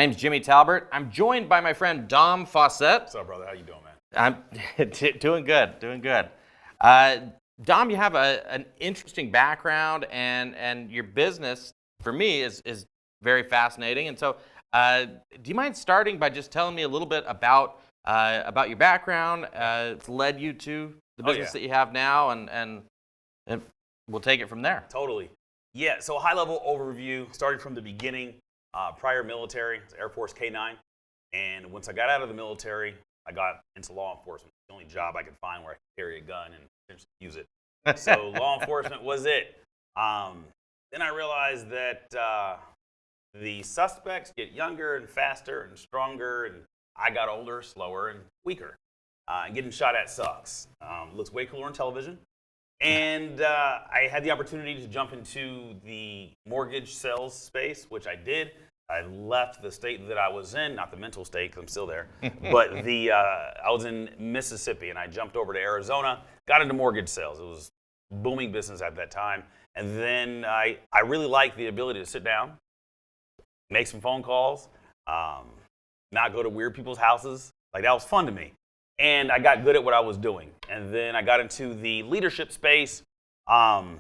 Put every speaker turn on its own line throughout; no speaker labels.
name's Jimmy Talbert. I'm joined by my friend Dom Faussette.
What's up, brother? How you doing, man?
I'm doing good. Dom, you have an interesting background, and your business, for me, is very fascinating. And so, do you mind starting by just telling me a little bit about your background, led you to the business that you have now, and we'll take it from there.
Totally. Yeah, so high-level overview, starting from the beginning, prior military, Air Force K-9, and once I got out of the military, I got into law enforcement. The only job I could find where I could carry a gun and potentially use it. So law enforcement was it. Then I realized that the suspects get younger and faster and stronger, and I got older, slower, and weaker. Getting shot at sucks. Looks way cooler on television. And I had the opportunity to jump into the mortgage sales space, which I did. I left the state that I was in, not the mental state because I'm still there, but I was in Mississippi, and I jumped over to Arizona, got into mortgage sales. It was booming business at that time. And then I really liked the ability to sit down, make some phone calls, not go to weird people's houses. Like, that was fun to me. And I got good at what I was doing. And then I got into the leadership space, and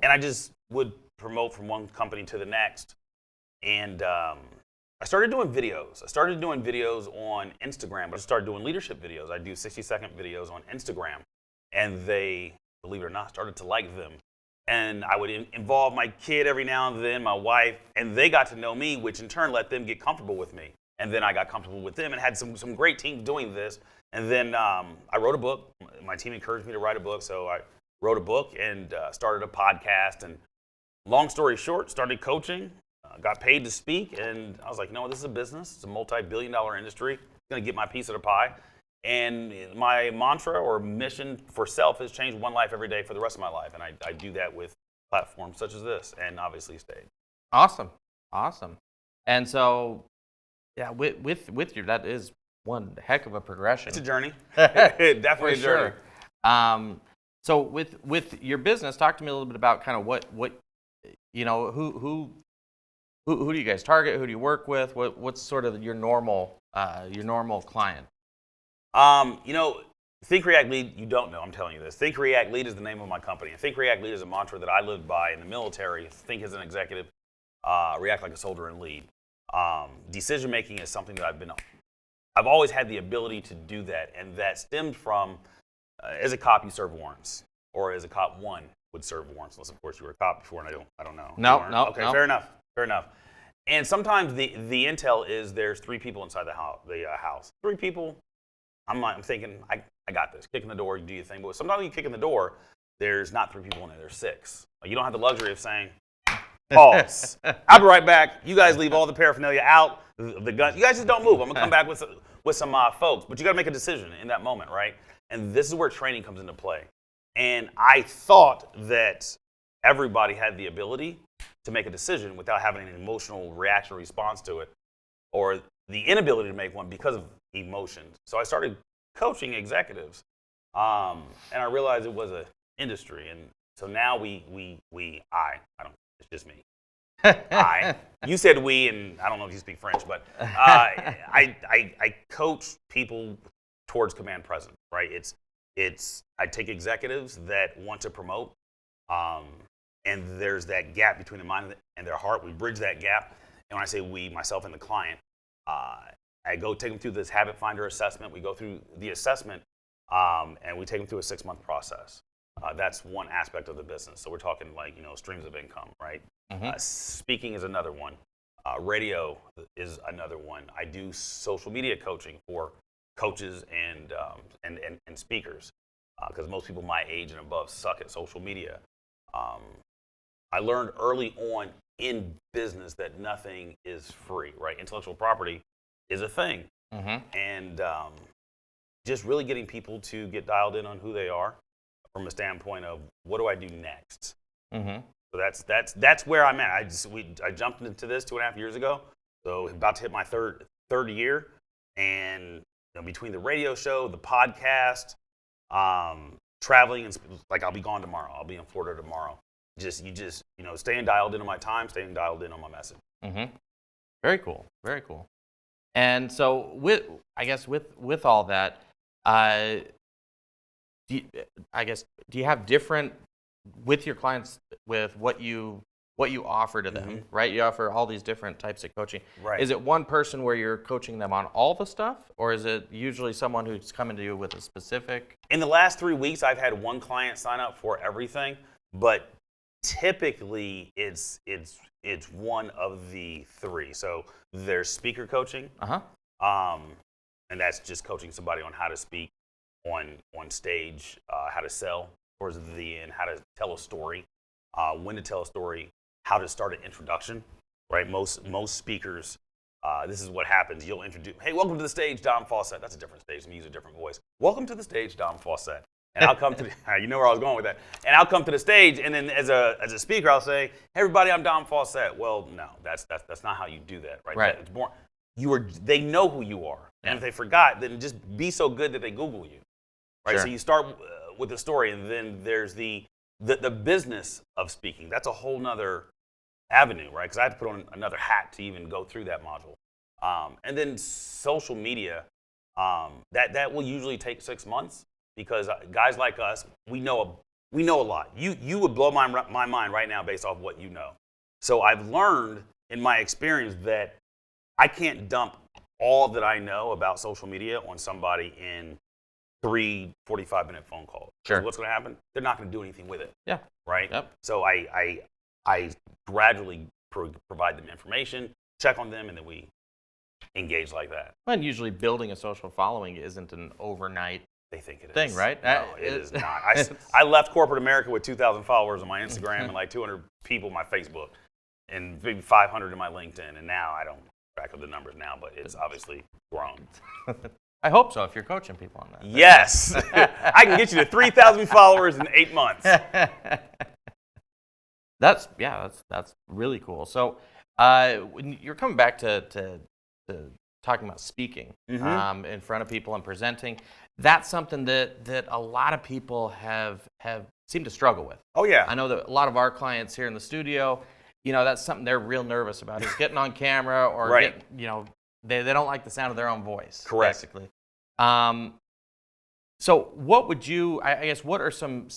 I just would promote from one company to the next. And I started doing videos. I started doing videos on Instagram, but I started doing leadership videos. I do 60-second videos on Instagram. And they, believe it or not, started to like them. And I would involve my kid every now and then, my wife, and they got to know me, which in turn let them get comfortable with me. And then I got comfortable with them and had some great teams doing this. And then I wrote a book. My team encouraged me to write a book, so I wrote a book and started a podcast. And long story short, started coaching, got paid to speak, and I was like, no, this is a business. It's a multi-billion-dollar industry. I'm going to get my piece of the pie. And my mantra or mission for self is change one life every day for the rest of my life. And I do that with platforms such as this and obviously stage.
Awesome. And so, yeah, with your, that is one heck of a progression.
It's a journey. Definitely a journey.
Sure. So with your business, talk to me a little bit about kind of what you know, who do you guys target? Who do you work with? What's sort of your normal client?
You know, Think, React, Lead, you don't know, I'm telling you this. Think, React, Lead is the name of my company. And Think, React, Lead is a mantra that I lived by in the military. Think as an executive, react like a soldier, and lead. Decision making is something that I've always had the ability to do that. And that stemmed from, as a cop, you serve warrants. Or as a cop, one would serve warrants, unless of course you were a cop before, and I don't know.
No.
Okay, fair enough. And sometimes the intel is there's 3 people inside the house. 3 people. I'm thinking, I got this. Kick in the door, you do your thing. But sometimes you kick in the door, there's not 3 people in there, there's 6. You don't have the luxury of saying, pause. I'll be right back. You guys leave all the paraphernalia out, the gun. You guys just don't move. I'm going to come back with some folks. But you got to make a decision in that moment, right? And this is where training comes into play. And I thought that everybody had the ability to make a decision without having an emotional reaction or response to it, or the inability to make one because of emotions. So I started coaching executives, and I realized it was an industry. And so now it's just me. You said we, and I don't know if you speak French, but I coach people towards command present, right? I take executives that want to promote, and there's that gap between their mind and their heart. We bridge that gap. And when I say we, myself and the client, I go take them through this habit finder assessment. We go through the assessment, and we take them through a 6-month process. That's one aspect of the business. So we're talking like, streams of income, right?
Mm-hmm.
Speaking is another one. Radio is another one. I do social media coaching for coaches and speakers, because most people my age and above suck at social media. I learned early on in business that nothing is free, right? Intellectual property is a thing.
Mm-hmm.
And just really getting people to get dialed in on who they are from a standpoint of what do I do next?
Mm-hmm.
So that's where I'm at. I jumped into this 2.5 years ago, so about to hit my third year, and between the radio show, the podcast, traveling, and like I'll be gone tomorrow. I'll be in Florida tomorrow. Staying dialed in on my time, staying dialed in on my message.
Mm-hmm. Very cool. Very cool. And so I guess with all that, uh, do you have different with your clients with what you offer to them, right? You offer all these different types of coaching.
Right.
Is it one person where you're coaching them on all the stuff, or is it usually someone who's coming to you with a specific?
In the last 3 weeks, I've had one client sign up for everything, but typically it's one of the three. So there's speaker coaching, and that's just coaching somebody on how to speak on stage, how to sell towards the end, how to tell a story, when to tell a story, how to start an introduction. Right? Most speakers, this is what happens. You'll introduce, hey, welcome to the stage, Dom Faussette. That's a different stage. Let me use a different voice. Welcome to the stage, Dom Faussette. And I'll come to you know where I was going with that. And I'll come to the stage, and then as a speaker, I'll say, hey, everybody, I'm Dom Faussette. Well, no, that's not how you do that, right?
Right.
It's more, they know who you are. And if they forgot, then just be so good that they Google you, right?
Sure.
So you start with the story, and then there's the business of speaking. That's a whole nother avenue, right? Because I had to put on another hat to even go through that module. And then social media, that will usually take 6 months. Because guys like us, we know a lot. You would blow my mind right now based off what you know. So I've learned in my experience that I can't dump all that I know about social media on somebody in 3 45-minute phone calls.
Sure.
What's going to happen? They're not going to do anything with it.
Yeah.
Right.
Yep.
So I gradually provide them information, check on them, and then we engage like that.
And usually building a social following isn't an overnight
They think it
thing,
is.
right?
No, it is not. I left corporate America with 2,000 followers on my Instagram and like 200 people on my Facebook and maybe 500 in my LinkedIn. And now I don't track of the numbers now, but it's obviously grown.
I hope so if you're coaching people on that.
Yes. I can get you to 3,000 followers in 8 months.
That's really cool. So when you're coming back to talking about speaking in front of people and presenting, that's something that a lot of people have seemed to struggle with.
Oh, yeah.
I know that a lot of our clients here in the studio, that's something they're real nervous about, is getting on camera or
Right.
they don't like the sound of their own voice.
Correct.
Basically. So what would you, I guess, what are some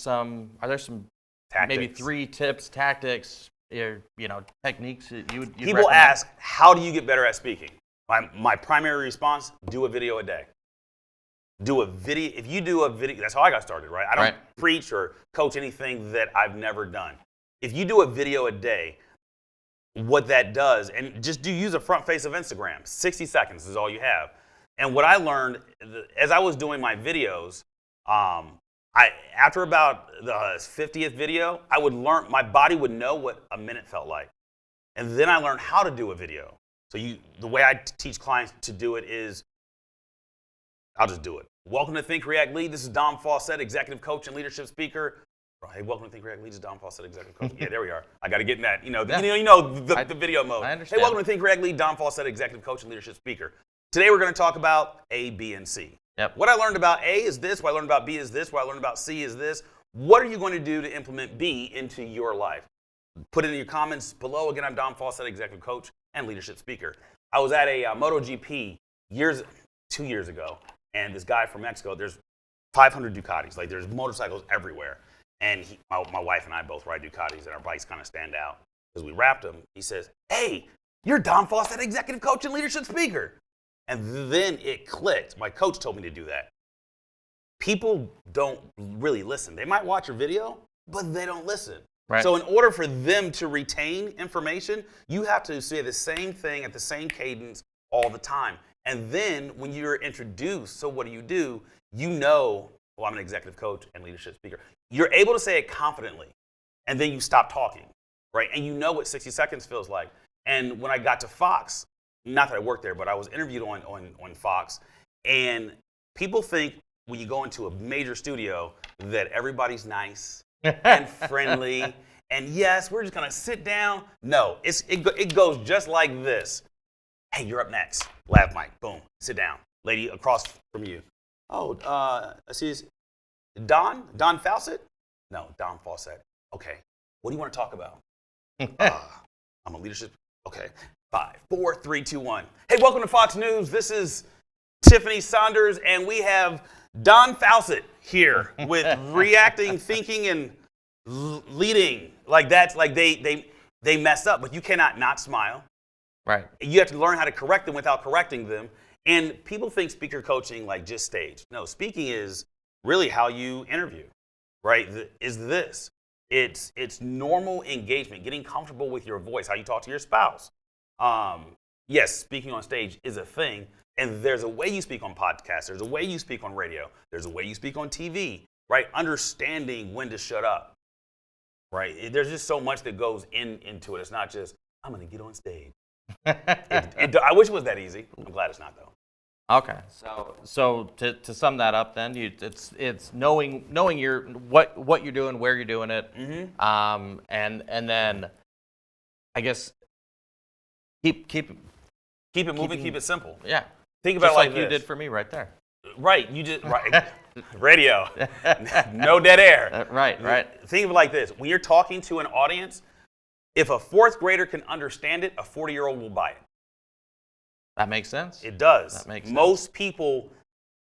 are there some
Tactics.
maybe 3 tips, tactics, techniques that you'd
People
recommend?
ask, how do you get better at speaking? My primary response, do a video a day. Do a video. If you do a video, that's how I got started, right? I don't preach or coach anything that I've never done. If you do a video a day, what that does, and just use a front face of Instagram. 60 seconds is all you have. And what I learned as I was doing my videos, after about the 50th video, I would learn, my body would know what a minute felt like. And then I learned how to do a video. So the way I teach clients to do it is, I'll just do it. Welcome to Think, React, Lead. This is Dom Faussette, executive coach and leadership speaker. Hey, welcome to Think, React, Lead. This is Dom Faussette, executive coach. Yeah, there we are. I got to get in that, the video mode.
I understand.
Hey, welcome to Think, React, Lead. Dom Faussette, executive coach and leadership speaker. Today we're going to talk about A, B, and C.
Yep.
What I learned about A is this. What I learned about B is this. What I learned about C is this. What are you going to do to implement B into your life? Put it in your comments below. Again, I'm Dom Faussette, executive coach and leadership speaker. I was at a MotoGP 2 years ago, and this guy from Mexico, there's 500 Ducatis. Like, there's motorcycles everywhere. And my wife and I both ride Ducatis, and our bikes kind of stand out. Because we wrapped them, he says, hey, you're Dom Faussette, executive coach and leadership speaker. And then it clicked. My coach told me to do that. People don't really listen. They might watch your video, but they don't listen.
Right.
So in order for them to retain information, you have to say the same thing at the same cadence all the time. And then when you're introduced, so what do? I'm an executive coach and leadership speaker. You're able to say it confidently, and then you stop talking, right? And you know what 60 seconds feels like. And when I got to Fox, not that I worked there, but I was interviewed on Fox, and people think when you go into a major studio that everybody's nice and friendly, and yes, we're just gonna sit down. No, it goes just like this. Hey, you're up next. Lav mic, boom, sit down. Lady across from you. Oh, I see, Don Faussette? No, Dom Faussette. Okay, what do you want to talk about? I'm a leadership Okay. 5, 4, 3, 2, 1. Hey, welcome to Fox News. This is Tiffany Saunders, and we have Dom Faussette here with reacting, thinking, and leading. Like that's like they mess up, but you cannot not smile.
Right.
You have to learn how to correct them without correcting them. And people think speaker coaching like just stage. No, speaking is really how you interview, right? It's normal engagement, getting comfortable with your voice, how you talk to your spouse. Yes, speaking on stage is a thing, and there's a way you speak on podcasts, there's a way you speak on radio, there's a way you speak on TV, right? Understanding when to shut up, right? There's just so much that goes into it. It's not just, I'm going to get on stage. I wish it was that easy. I'm glad it's not, though.
Okay, so to sum that up, then it's knowing your what you're doing, where you're doing it, and then I guess keep
it moving, keep it simple.
Yeah,
think about
just
it like
you
this.
did for me right there.
Right, you just right. Radio, no dead air.
Right.
Think of it like this: when you're talking to an audience, if a fourth grader can understand it, a 40-year-old will buy it.
That makes sense.
It does.
That makes sense.
Most people,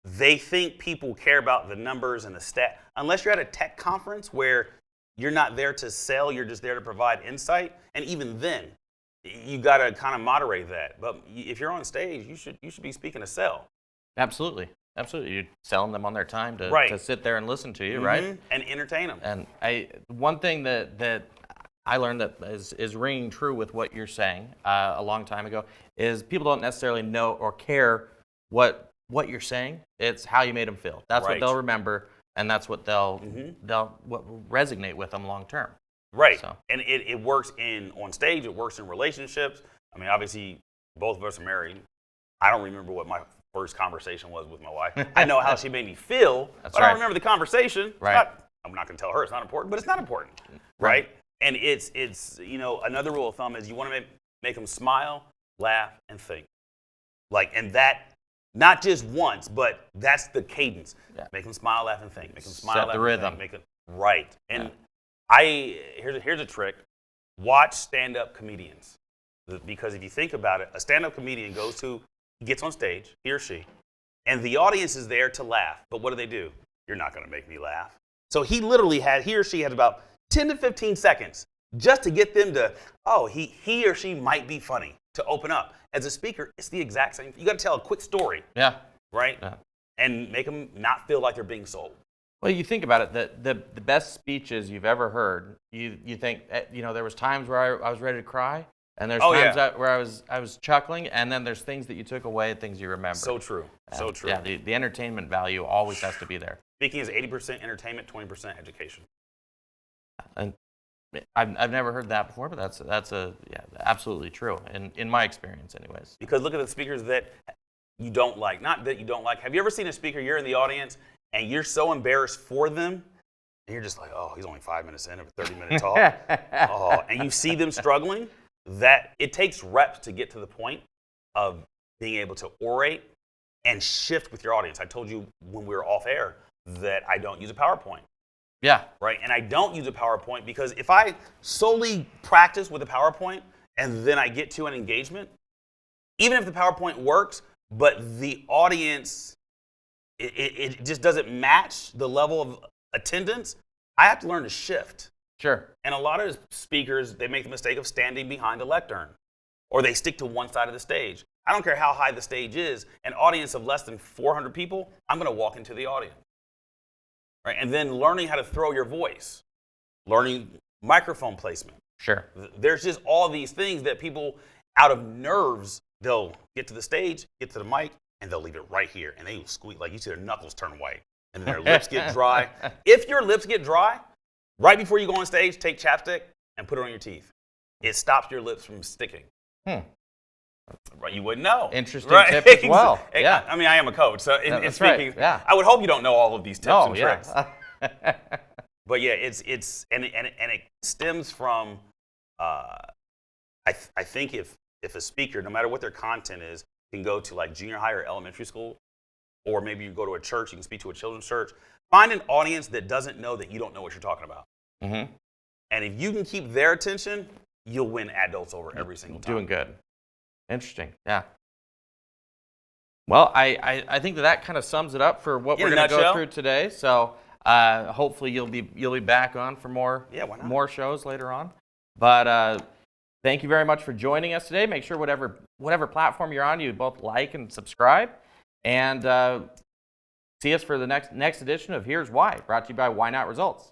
they think people care about the numbers and the stat. Unless you're at a tech conference where you're not there to sell, you're just there to provide insight. And even then, you got to kind of moderate that. But if you're on stage, you should be speaking to sell.
Absolutely. You're selling them on their time to sit there and listen to you, right?
And entertain them.
And one thing that I learned that is ringing true with what you're saying a long time ago is people don't necessarily know or care what you're saying. It's how you made them feel. That's what they'll remember, and that's what they'll what will resonate with them long term.
Right. So. And it works on stage. It works in relationships. I mean, obviously, both of us are married. I don't remember what my first conversation was with my wife. I know how she made me feel, but I don't remember the conversation.
Right.
I'm not going to tell her it's not important, but it's not important. Right. And it's another rule of thumb is you want to make them smile, laugh, and think. And that, not just once, but that's the cadence. Yeah. Make them smile, laugh, and think. Make them smile, laugh,
the rhythm.
And think. Right. And here's a trick. Watch stand-up comedians. Because if you think about it, a stand-up comedian gets on stage, he or she, and the audience is there to laugh. But what do? You're not going to make me laugh. So he or she had about 10 to 15 seconds just to get them to, he or she might be funny, to open up. As a speaker, it's the exact same. You got to tell a quick story.
Yeah.
Right? Yeah. And make them not feel like they're being sold.
Well, you think about it, the best speeches you've ever heard, you think, there was times where I was ready to cry, and there's times where I was chuckling, and then there's things that you took away, things you remember.
So true. So true.
Yeah, the entertainment value always has to be there.
Speaking is 80% entertainment, 20% education.
And I've never heard that before, but that's absolutely true in my experience, anyways.
Because look at the speakers that you don't like. Not that you don't like. Have you ever seen a speaker? You're in the audience and you're so embarrassed for them, and you're just like, he's only 5 minutes in of a 30-minute talk. And you see them struggling. That it takes reps to get to the point of being able to orate and shift with your audience. I told you when we were off air that I don't use a PowerPoint.
Yeah.
Right. And I don't use a PowerPoint because if I solely practice with a PowerPoint and then I get to an engagement, even if the PowerPoint works, but the audience, it just doesn't match the level of attendance, I have to learn to shift.
Sure.
And a lot of speakers, they make the mistake of standing behind a lectern, or they stick to one side of the stage. I don't care how high the stage is, an audience of less than 400 people, I'm going to walk into the audience. Right? And then learning how to throw your voice, learning microphone placement.
Sure.
There's just all these things that people, out of nerves, they'll get to the stage, get to the mic, and they'll leave it right here. And they will squeak, like you see their knuckles turn white, and then their lips get dry. If your lips get dry, right before you go on stage, take chapstick and put it on your teeth. It stops your lips from sticking. Right, you wouldn't know.
Interesting tip as well. Yeah.
I mean, I am a coach, so in speaking,
right. Yeah.
I would hope you don't know all of these tips and tricks.
Yeah.
But yeah, it stems from. I think if a speaker, no matter what their content is, can go to like junior high or elementary school, or maybe you go to a church, you can speak to a children's church. Find an audience that doesn't know that you don't know what you're talking about. Mm-hmm. And if you can keep their attention, you'll win adults over every single time.
Doing good. Interesting. Yeah. Well, I think that kind of sums it up for what we're going to go through today. So hopefully you'll be back on for more shows later on. But thank you very much for joining us today. Make sure whatever platform you're on, you both like and subscribe. And see us for the next edition of Here's Why, brought to you by WHYnot Results.